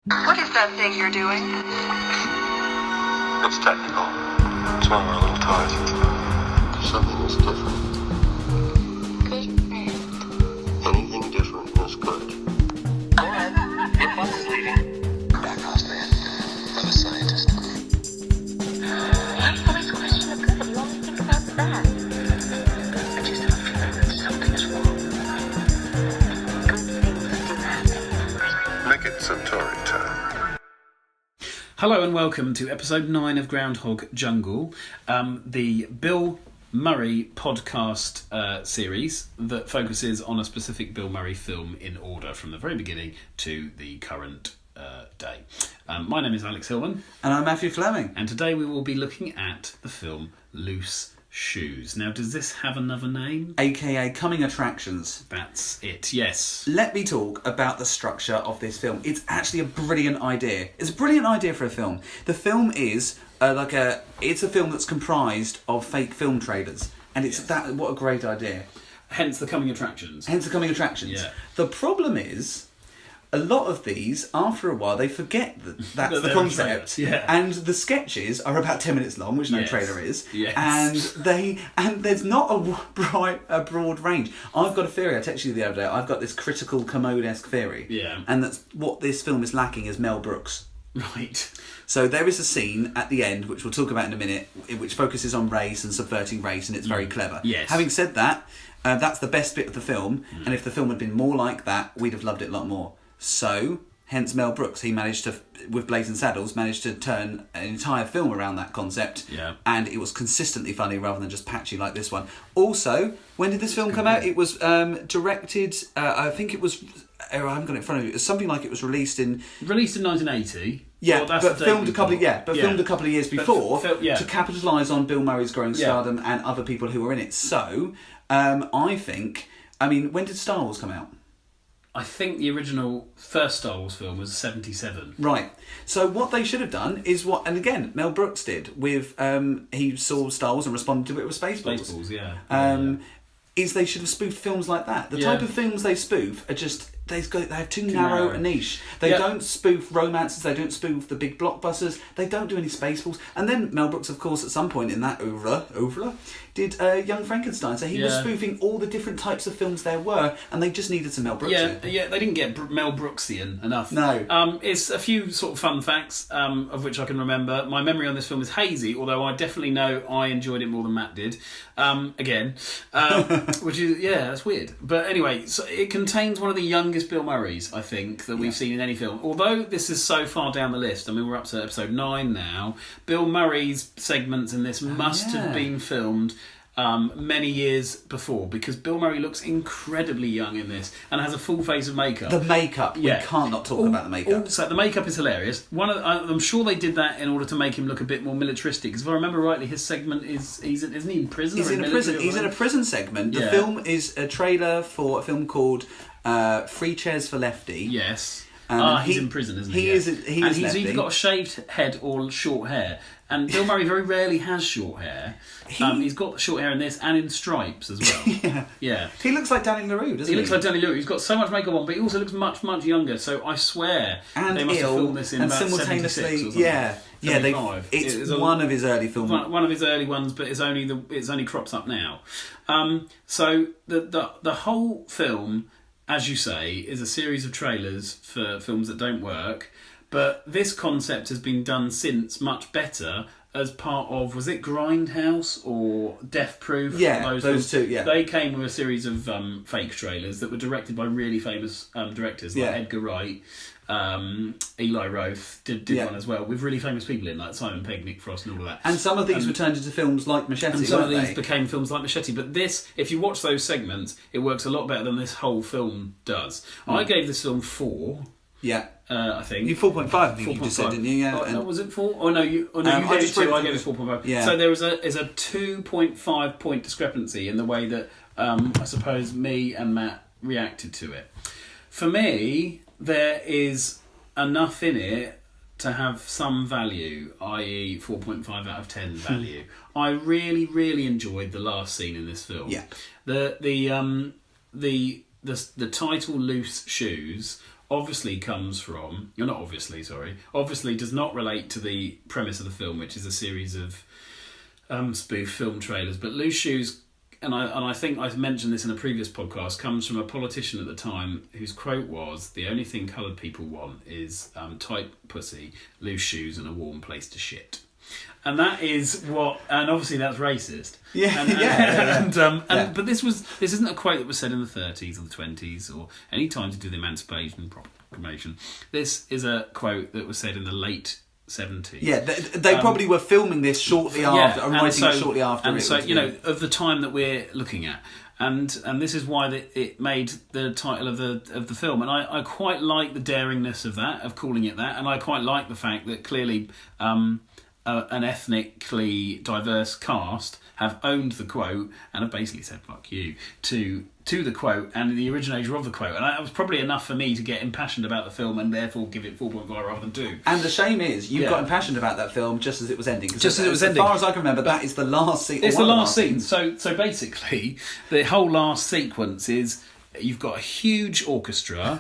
What is that thing you're doing? It's technical. It's when we're a little tired. Something is different. Good friend. Anything different is good. Go ahead. Your bus is leaving. Backhouse man. I'm a scientist. What's always a question of good? You only think about the bad. I just have a feeling that something is wrong. Good things do happen. Make it Centauri time. Hello and welcome to episode 9 of Groundhog Jungle, the Bill Murray podcast series that focuses on a specific Bill Murray film in order from the very beginning to the current day. My name is Alex Hillman. And I'm Matthew Fleming. And today we will be looking at the film Loose Shoes. Now, does this have another name? AKA Coming Attractions. That's it, yes. Let me talk about the structure of this film. It's actually a brilliant idea. It's a brilliant idea for a film. The film is it's a film that's comprised of fake film trailers. And it's what a great idea. Hence the Coming Attractions. Yeah. The problem is, a lot of these, after a while, they forget that that's the concept. Yeah. And the sketches are about 10 minutes long, which no trailer is. Yes. And there's not a broad range. I've got a theory, I texted you the other day, I've got this critical commode-esque theory. Yeah. And that's what this film is lacking is Mel Brooks. Right. So there is a scene at the end, which we'll talk about in a minute, which focuses on race and subverting race, and it's very clever. Yes. Having said that, that's the best bit of the film, and if the film had been more like that, we'd have loved it a lot more. So, hence Mel Brooks, he managed to, with Blazing Saddles, managed to turn an entire film around that concept, and it was consistently funny rather than just patchy like this one. Also, when did this film come out? It was directed, I think it was, I haven't got it in front of me, it was something like it was released in 1980. Yeah, well, that's but the filmed date filmed a couple of years before yeah. to capitalise on Bill Murray's growing stardom and other people who were in it. So, I think, when did Star Wars come out? I think the original first Star Wars film was 1977. Right. So what they should have done is and again, Mel Brooks did with, he saw Star Wars and responded to it with Spaceballs. Spaceballs, yeah. Is they should have spoofed films like that. The type of films they spoof are just, they have too narrow a niche. They don't spoof romances, they don't spoof the big blockbusters, they don't do any Spaceballs. And then Mel Brooks, of course, at some point in that oeuvre, did Young Frankenstein. So he was spoofing all the different types of films there were, and they just needed some Mel Brooks in. Yeah, they didn't get Mel Brooksian enough. No. It's a few sort of fun facts, of which I can remember. My memory on this film is hazy, although I definitely know I enjoyed it more than Matt did. Which is, that's weird. But anyway, so it contains one of the youngest Bill Murrays, I think, that we've seen in any film. Although this is so far down the list, we're up to episode 9 now, Bill Murray's segments in this must have been filmed many years before, because Bill Murray looks incredibly young in this and has a full face of makeup. The makeup, we can't not talk about the makeup. Also, the makeup is hilarious. I'm sure they did that in order to make him look a bit more militaristic, because if I remember rightly, his segment isn't he in prison? He's in a prison. He's in a prison segment. The film is a trailer for a film called Free Chairs for Lefty. Yes. He's in prison, isn't he? He's He's either got a shaved head or short hair. And Bill Murray very rarely has short hair. He's got short hair in this and in stripes as well. Yeah. He looks like Danny LaRue, doesn't he? He looks like Danny LaRue. He's got so much makeup on, but he also looks much, much younger. So I swear they must have filmed this in about 76 or something. It's one of his early films. One of his early ones, but it's only crops up now. So the whole film, as you say, is a series of trailers for films that don't work. But this concept has been done since much better as part of, was it Grindhouse or Death Proof? Yeah, those two, yeah. They came with a series of fake trailers that were directed by really famous directors like Edgar Wright. Eli Roth did one as well, with really famous people in, like Simon Pegg, Nick Frost and all of that. And some of these were turned into films like Machete, and some of these became films like Machete. But this, if you watch those segments, it works a lot better than this whole film does. I gave this film 4. Yeah. I think. You 4.5, I think 4. You just said, didn't you? Yeah. Was it 4? Oh no, you gave it 2, I gave it 4.5. Yeah. So there is a 2.5 point discrepancy in the way that I suppose me and Matt reacted to it. For me, there is enough in it to have some value, i.e. 4.5 out of 10 value. I really, really enjoyed the last scene in this film. Yeah. The title Loose Shoes obviously comes from... You're not obviously, sorry. Obviously does not relate to the premise of the film, which is a series of spoof film trailers. But Loose Shoes, and I think I mentioned this in a previous podcast, comes from a politician at the time whose quote was, "The only thing coloured people want is tight pussy, loose shoes and a warm place to shit." And that is what, and obviously that's racist. But this isn't a quote that was said in the 30s or the 20s or any time to do the Emancipation Proclamation. This is a quote that was said in the late 70s. Yeah, they probably were filming this shortly after, and writing it shortly after. And so, you know, of the time that we're looking at. And this is why it made the title of the film. And I quite like the daringness of that, of calling it that. And I quite like the fact that clearly an ethnically diverse cast have owned the quote and have basically said "fuck you" to the quote and the originator of the quote, and that was probably enough for me to get impassioned about the film and therefore give it 4.5 rather than 2. And the shame is you got impassioned about that film just as it was ending. Just as it was ending. As far as I can remember, that is the last scene. It's the last scene. So basically, the whole last sequence is you've got a huge orchestra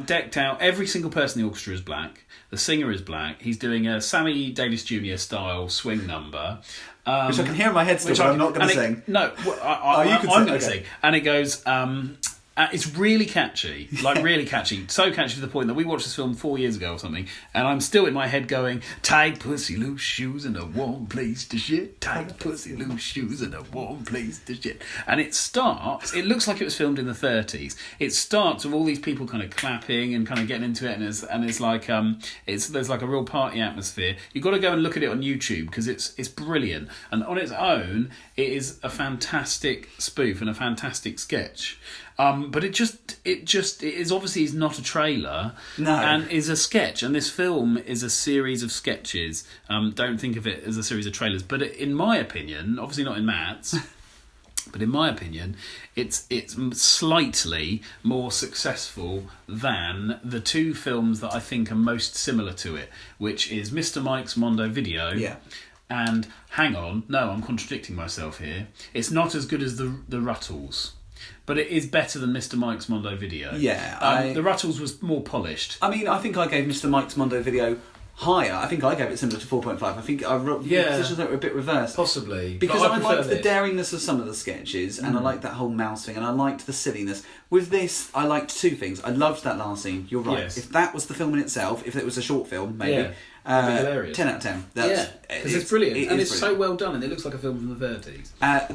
decked out. Every single person in the orchestra is black. The singer is black. He's doing a Sammy Davis Jr. style swing number. Which I can hear in my head still, but I'm not going to sing. No, I'm going to sing. And it goes... it's really catchy, like really catchy. So catchy to the point that we watched this film 4 years ago or something, and I'm still in my head going, tight pussy, loose shoes, and a warm place to shit. Tight pussy, loose shoes, and a warm place to shit. And it looks like it was filmed in the 30s. It starts with all these people kind of clapping and kind of getting into it, and it's like there's like a real party atmosphere. You've got to go and look at it on YouTube because it's brilliant. And on its own, it is a fantastic spoof and a fantastic sketch. But it is obviously is not a trailer, and is a sketch. And this film is a series of sketches. Don't think of it as a series of trailers. But in my opinion, obviously not in Matt's, but in my opinion, it's slightly more successful than the two films that I think are most similar to it, which is Mr. Mike's Mondo Video. Yeah. And hang on, no, I'm contradicting myself here. It's not as good as the Ruttles. But it is better than Mr. Mike's Mondo Video. Yeah. The Ruttles was more polished. I mean, I think I gave Mr. Mike's Mondo Video higher. I think I gave it similar to 4.5. I think positions were a bit reversed. Possibly. Because I liked the daringness of some of the sketches, and I liked that whole mouse thing, and I liked the silliness. With this, I liked two things. I loved that last scene. You're right. Yes. If that was the film in itself, if it was a short film, maybe... Yeah. It'd be hilarious. 10 out of 10. Because it's brilliant. It's brilliant. So well done, and it looks like a film from the 30s.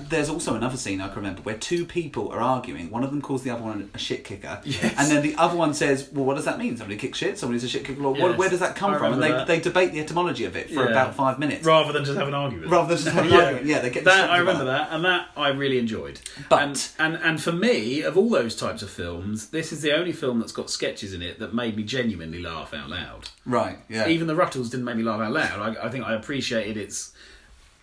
There's also another scene I can remember where two people are arguing. One of them calls the other one a shit kicker. Yes. And then the other one says, well, what does that mean? Somebody kicks shit? Somebody's a shit kicker? Where does that come from? And they debate the etymology of it for about 5 minutes. Rather than just have an argument. They get that. I remember that, and that I really enjoyed. But and for me, of all those types of films, this is the only film that's got sketches in it that made me genuinely laugh out loud. Right, yeah. Even the Ruttles didn't make me laugh out loud. I think I appreciated its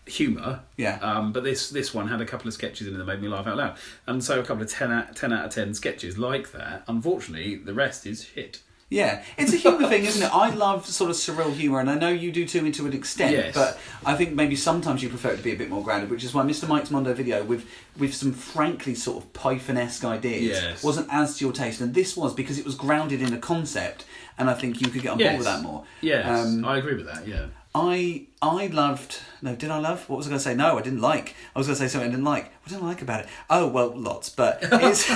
humour. Yeah. But this one had a couple of sketches in it that made me laugh out loud. And so a couple of 10 out of 10 sketches like that. Unfortunately, the rest is shit. Yeah, it's a humour thing, isn't it? I love sort of surreal humour, and I know you do too, to an extent. Yes. But I think maybe sometimes you prefer it to be a bit more grounded, which is why Mr. Mike's Mondo Video, with some frankly sort of Python-esque ideas, wasn't as to your taste. And this was, because it was grounded in a concept, and I think you could get on board with that more. Yes, I agree with that, yeah. I loved... No, did I love? What was I going to say? No, I didn't like. I was going to say something I didn't like. What did I like about it? Oh, well, lots, but it's...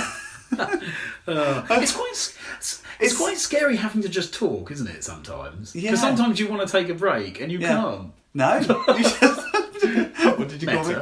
It's quite scary having to just talk, isn't it, sometimes? Yeah. Because sometimes you want to take a break and you can't. No. You just... What did you call me?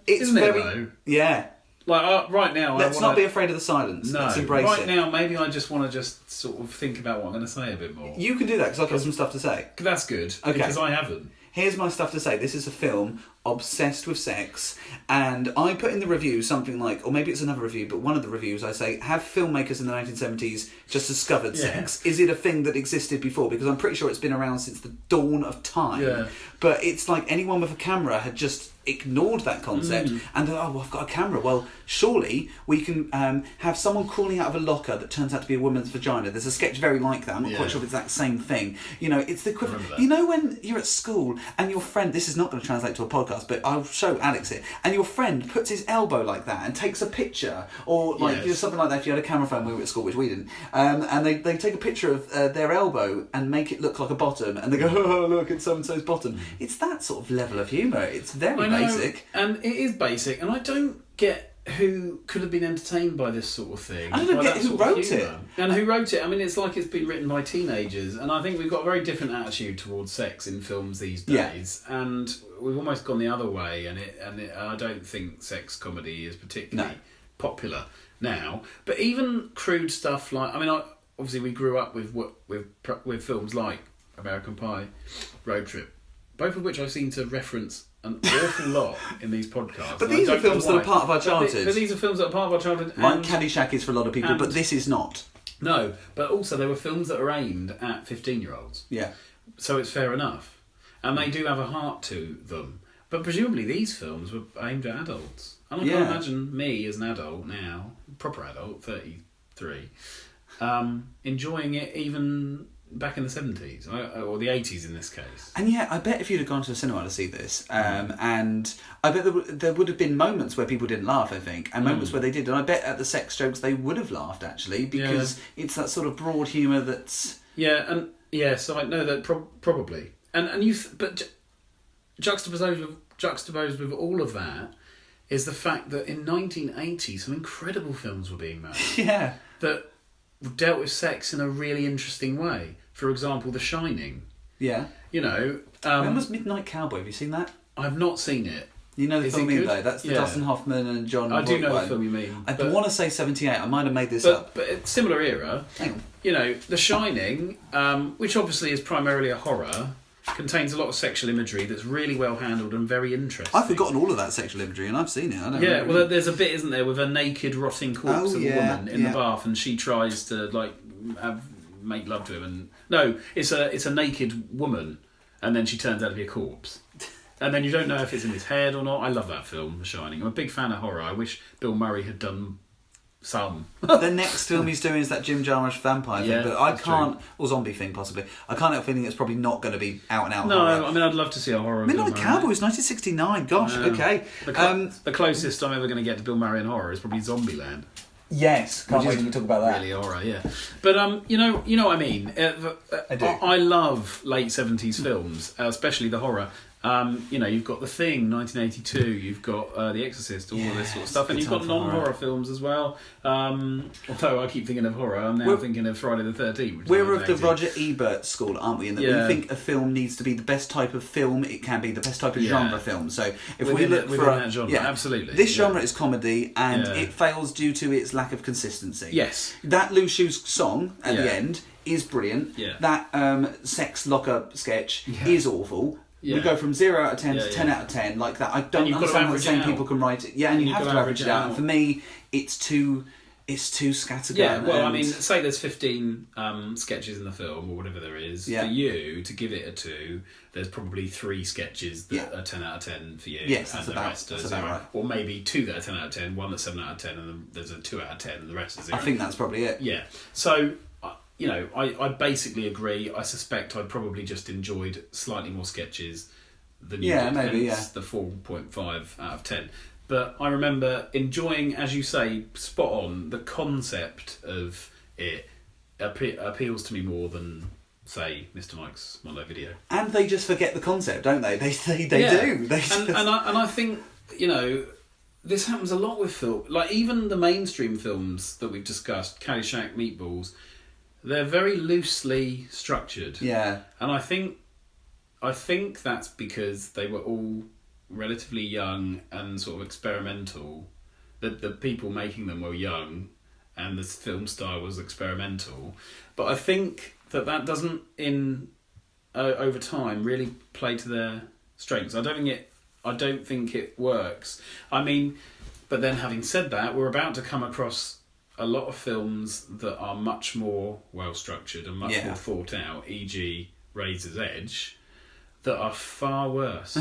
It's isn't very... it, though? Yeah. Like, right now... Let's not be afraid of the silence. No. Let's embrace it. Right now, maybe I just want to sort of think about what I'm going to say a bit more. You can do that, because I've got some stuff to say. That's good, Okay. because I haven't. Here's my stuff to say. This is a film obsessed with sex, and I put in the review something like, or maybe it's another review, but one of the reviews I say, have filmmakers in the 1970s just discovered sex? Is it a thing that existed before? Because I'm pretty sure it's been around since the dawn of time. Yeah. But it's like anyone with a camera had just ignored that concept and thought, oh, well, I've got a camera. Well, surely we can have someone crawling out of a locker that turns out to be a woman's vagina. There's a sketch very like that. I'm not quite sure if it's that same thing. You know, it's the equivalent. You know when you're at school and your friend, this is not going to translate to a podcast, but I'll show Alex it, and your friend puts his elbow like that and takes a picture, or like you know, something like that if you had a camera phone when we were at school, which we didn't, and they take a picture of their elbow and make it look like a bottom, and they go, oh, look, it's so-and-so's bottom. It's that sort of level of humour. It's very basic. And it is basic, and I don't get who could have been entertained by this sort of thing. I don't get who wrote it. And who wrote it. I mean, it's like it's been written by teenagers, and I think we've got a very different attitude towards sex in films these days, and we've almost gone the other way, and I don't think sex comedy is particularly popular now. But even crude stuff like, I mean, obviously we grew up with films like American Pie, Road Trip, both of which I seem to reference an awful lot in these podcasts. But these are films that are part of our childhood. But these are films that are part of our childhood. Like Caddyshack is for a lot of people, but this is not. No, but also they were films that are aimed at 15-year-olds. Yeah. So it's fair enough. And they do have a heart to them. But presumably these films were aimed at adults. And I can't imagine me as an adult now, proper adult, 33, enjoying it even back in the 70s, or the 80s in this case. And yeah, I bet if you'd have gone to the cinema to see this, and I bet there would have been moments where people didn't laugh, I think, and moments where they did, and I bet at the sex jokes they would have laughed, actually, because it's that sort of broad humour that's... Yeah, and yes, I know that probably. But juxtaposed with all of that is the fact that in 1980 some incredible films were being made. Yeah. That dealt with sex in a really interesting way. For example, The Shining. Yeah. You know... when was Midnight Cowboy? Have you seen that? I've not seen it. You know the Is film it you good? though? That's the Dustin Hoffman and John... I do know one. the film you mean. I want to say 78. I might have made this up. But it's similar era. Hang on. You know, The Shining, which obviously is primarily a horror, contains a lot of sexual imagery that's really well handled and very interesting. I've forgotten all of that sexual imagery and I've seen it. I don't know. Well, there's a bit, isn't there, with a naked, rotting corpse of a woman in the bath, and she tries to make love to him. And no, it's a naked woman, and then she turns out to be a corpse. And then you don't know if it's in his head or not. I love that film, The Shining. I'm a big fan of horror. I wish Bill Murray had done some. The next film he's doing is that Jim Jarmusch vampire thing, but I can't... Or zombie thing, possibly. I can't help feeling it's probably not going to be out-and-out horror. No, I mean, I'd love to see a horror. Midnight Cowboy was 1969. Gosh, okay. The closest I'm ever going to get to Bill Murray in horror is probably Zombieland. Yes, can't wait till we talk about that. Really horror, yeah. But you know what I mean. I do. I love late 70s films, especially the horror. You know, you've got The Thing, 1982. You've got The Exorcist, all of this sort of stuff, and you've got non-horror films as well. Although I keep thinking of horror, I'm now thinking of Friday the 13th. We're of the Roger Ebert school, aren't we? In that we think a film needs to be the best type of film it can be, the best type of genre film. So if we look for that genre, absolutely, this genre is comedy, and it fails due to its lack of consistency. Yes, that Lou Shoes song at the end is brilliant. Yeah. That sex lock-up sketch is awful. Yeah. We go from 0 out of 10 to 10 out of 10 like that. I don't understand how the same people can write it. Yeah, and you have to average it out. And for me, it's too scattergun. Yeah, well, I mean, say there's 15 sketches in the film, or whatever there is. For you, to give it a 2, there's probably 3 sketches that are 10 out of 10 for you. Yes, and that's the about, rest are that's 0. about right. Or maybe 2 that are 10 out of 10, 1 that's 7 out of 10, and then there's a 2 out of 10, and the rest is 0. I think that's probably it. Yeah. So... You know, I basically agree. I suspect I probably just enjoyed slightly more sketches than you did. Maybe, the 4.5 out of 10. But I remember enjoying, as you say, spot on, the concept of it appeals to me more than, say, Mr. Mike's Mondo Video. And they just forget the concept, don't they? They do. And I think, you know, this happens a lot with film. Like, even the mainstream films that we've discussed, Caddyshack, Meatballs... They're very loosely structured. Yeah. And I think that's because they were all relatively young and sort of experimental. The people making them were young and the film style was experimental. But I think that doesn't, over time, really play to their strengths. I don't think it works. I mean, but then having said that, we're about to come across a lot of films that are much more well structured and much more thought out, e.g. Razor's Edge, that are far worse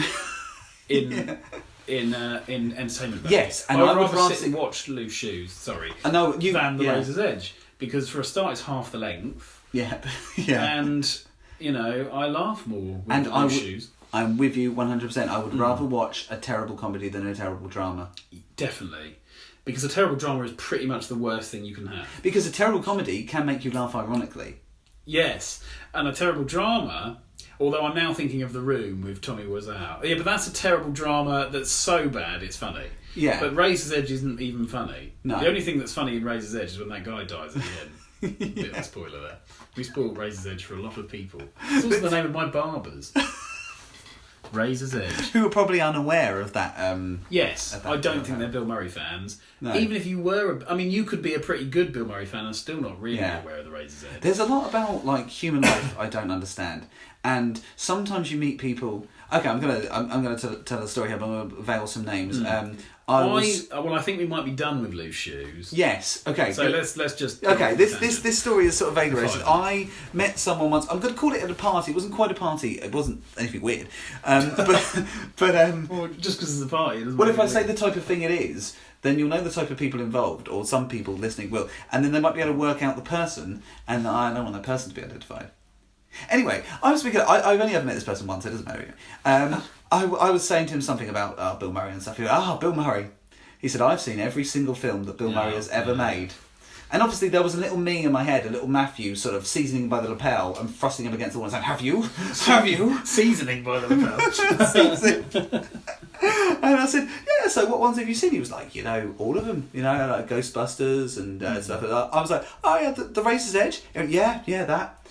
in in entertainment value. Yes, and I I would would rather rather sit and watch Loose Shoes. Sorry, I know than The yeah. Razor's Edge, because for a start, it's half the length, Yeah, yeah. and I laugh more with And Loose Shoes. I'm with you 100%. I would rather watch a terrible comedy than a terrible drama. Definitely. Because a terrible drama is pretty much the worst thing you can have. Because a terrible comedy can make you laugh ironically. Yes. And a terrible drama, although I'm now thinking of The Room with Tommy Wiseau. Yeah, but that's a terrible drama that's so bad it's funny. Yeah. But Razor's Edge isn't even funny. No. The only thing that's funny in Razor's Edge is when that guy dies at the end. Bit of a spoiler there. We spoiled Razor's Edge for a lot of people. It's also the name of my barbers. Razor's Edge. Who are probably unaware of that. Yes, At that I don't point, think they're Bill Murray fans. No. Even if you were, you could be a pretty good Bill Murray fan and still not really Yeah. aware of the Razor's Edge. There's a lot about like human life I don't understand, and sometimes you meet people. Okay, I'm gonna tell a story here, but I'm gonna veil some names. I think we might be done with Loose Shoes. Yes. Okay. So good. let's just. Okay, this story is sort of vagrant. Fine. I met someone once. I'm going to call it at a party. It wasn't quite a party. It wasn't anything weird. But Well, just because it's a party. It doesn't well, make if I it say weird. the type of thing it is, then you'll know the type of people involved, or some people listening will, and then they might be able to work out the person, and I don't want that person to be identified. Anyway, I was speaking. I've only ever met this person once. It doesn't matter. I was saying to him something about Bill Murray and stuff. He went, Bill Murray. He said, I've seen every single film that Bill Murray has ever made. And obviously there was a little me in my head, a little Matthew sort of seasoning by the lapel and thrusting him against the wall and saying, have you? Have you? Seasoning by the lapel. And I said, yeah, so what ones have you seen? He was like, all of them, like Ghostbusters and stuff like that. I was like, oh yeah, the Razor's Edge? He went, yeah, that.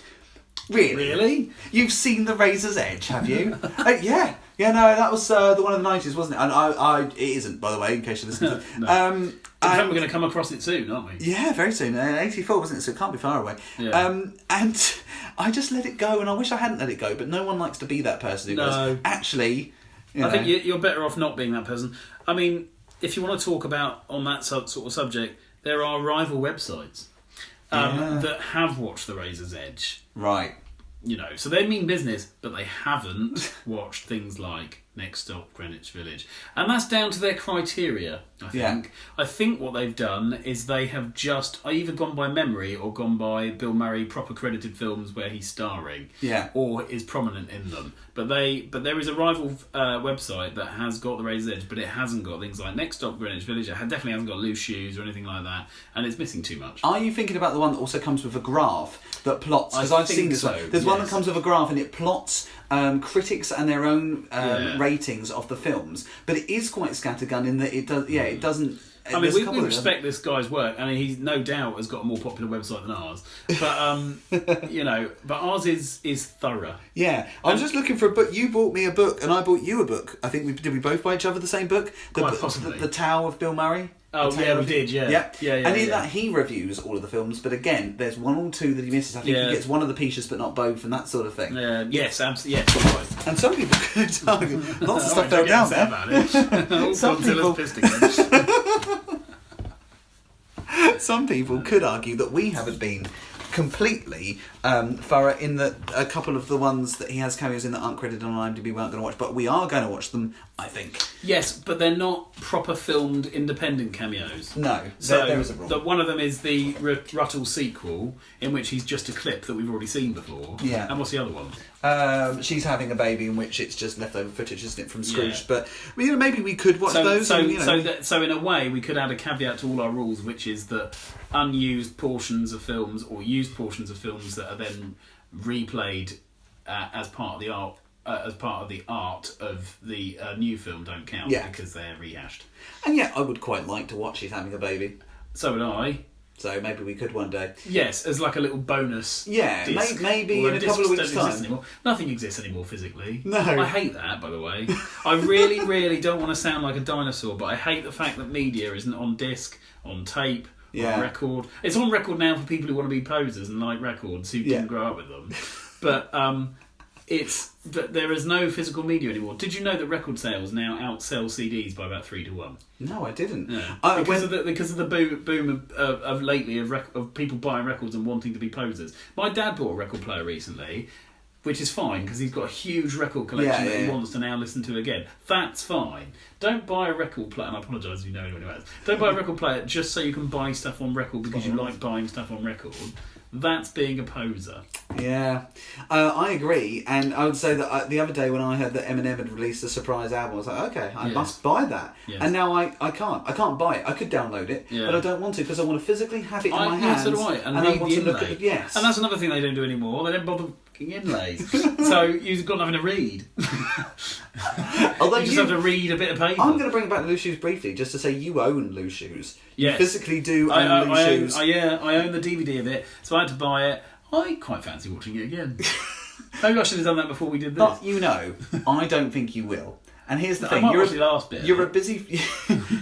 Really? You've seen The Razor's Edge, have you? Yeah. Yeah, no, that was the one of the 90s, wasn't it? And it isn't, by the way, in case you listen to it. No. In fact, we're going to come across it soon, aren't we? Yeah, very soon. 84, wasn't it? So it can't be far away. Yeah. And I just let it go, and I wish I hadn't let it go, but no one likes to be that person who goes, actually... I think you're better off not being that person. I mean, if you want to talk about on that sort of subject, there are rival websites that have watched The Razor's Edge. Right. So they mean business, but they haven't watched things like Next Stop, Greenwich Village. And that's down to their criteria, I think. Yeah. I think what they've done is they have just either gone by memory or gone by Bill Murray proper credited films where he's starring. Yeah. Or is prominent in them. But there is a rival website that has got The Razor's Edge, but it hasn't got things like Next Stop, Greenwich Village. It definitely hasn't got Loose Shoes or anything like that. And it's missing too much. Are you thinking about the one that also comes with a graph that plots? Because I've seen this one. There's one that comes with a graph and it plots critics and their own ratings of the films. But it is quite scattergun in that it does. Yeah, it doesn't. I mean, we respect this guy's work. I mean, he no doubt has got a more popular website than ours. But but ours is thorough. Yeah, I was just looking for a book. You bought me a book, and I bought you a book. I think did we both buy each other the same book? Quite possibly. The Tao of Bill Murray. Oh yeah, we did. Yeah. And in that he reviews all of the films, but again, there's one or two that he misses. I think he gets one of the pieces, but not both, and that sort of thing. Yes, absolutely. Yes, right. And some people could argue lots of stuff fell down there. About it. Some people. Some Some people could argue that we haven't been completely thorough in that a couple of the ones that he has cameos in that aren't credited on IMDb we aren't going to watch, but we are going to watch them, I think. Yes, but they're not proper filmed independent cameos. No, so there is a rule. One of them is the Ruttle sequel, in which he's just a clip that we've already seen before. Yeah. And what's the other one? She's having a baby, in which it's just leftover footage, isn't it, from Scrooge? Yeah. But maybe we could watch those. So in a way, we could add a caveat to all our rules, which is that unused portions of films or used portions of films that are then replayed as part of the art. As part of the art of the new film don't count because they're rehashed. And I would quite like to watch She's Having a Baby. So would I. So maybe we could one day. Yes, as like a little bonus. Yeah, disc. maybe in a couple of weeks' time. Nothing exists anymore physically. No. I hate that, by the way. I really, really don't want to sound like a dinosaur, but I hate the fact that media isn't on disc, on tape, on record. It's on record now for people who want to be posers and like records who didn't grow up with them. But but there is no physical media anymore. Did you know that record sales now outsell CDs by about 3 to 1? No, I didn't. Yeah. Because of the boom of lately of people buying records and wanting to be posers. My dad bought a record player recently. which is fine because he's got a huge record collection that he yeah. wants to now listen to again. That's fine. Don't buy a record player, and I apologise if you know anyone who has. Don't buy a record player just so you can buy stuff on record because you like buying stuff on record. That's being a poser. Yeah, I agree, and I would say that the other day when I heard that Eminem had released a surprise album, I was like, okay, I must buy that. Yes. And now I can't buy it. I could download it, but I don't want to because I want to physically have it in my Yeah, hands. so do I. And I read want the to look inlay. at it. Yes, And that's another thing they don't do anymore. They don't bother fucking inlays. So you've got nothing to read. although You just have to read a bit of paper. I'm going to bring back Loose Shoes briefly, just to say you own Loose Shoes. Yes. You physically do own Loose Shoes. I own the DVD of it, so I had to buy it. I quite fancy watching it again. Maybe I should have done that before we did this. But you know, I don't think you will. And here's the I thing: might watch the last bit. You're a busy,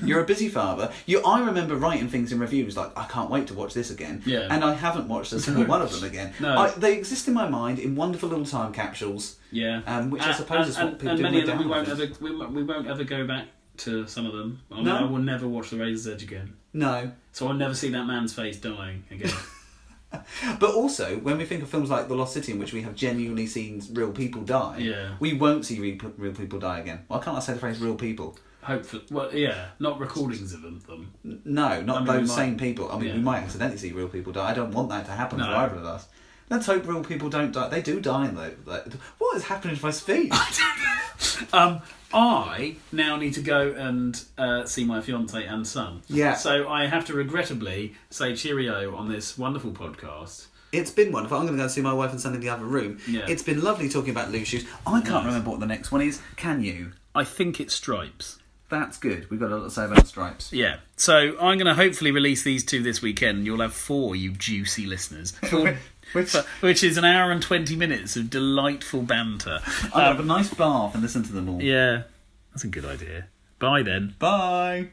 you're a busy father. I remember writing things in reviews like, "I can't wait to watch this again," Yeah. and I haven't watched a single one of them again. No. They exist in my mind in wonderful little time capsules. Yeah. Which I suppose is what people and do many with of them downloads. we won't ever go back to some of them. I mean, No. I will never watch The Razor's Edge again. No. So I'll never see that man's face dying again. But also, when we think of films like The Lost City, in which we have genuinely seen real people die, Yeah. we won't see real people die again. Why can't I say the phrase real people? Hopefully, well, yeah, not recordings of them. No, not I mean, those we might- same people. I mean, yeah. we might accidentally see real people die. I don't want that to happen No. for either of us. Let's hope real people don't die. They do die, though. What is happening to my speech? I now need to go and see my fiance and son. Yeah. So I have to regrettably say cheerio on this wonderful podcast. It's been wonderful. I'm going to go and see my wife and son in the other room. Yeah. It's been lovely talking about Loose Shoes. I can't Nice. remember what the next one is. Can you? I think it's Stripes. That's good. We've got a lot to say about Stripes. Yeah. So I'm going to hopefully release these 2 this weekend. You'll have 4, you juicy listeners. 4, which is an hour and 20 minutes of delightful banter. I'll have a nice bath and listen to them all. Yeah, that's a good idea. Bye then. Bye.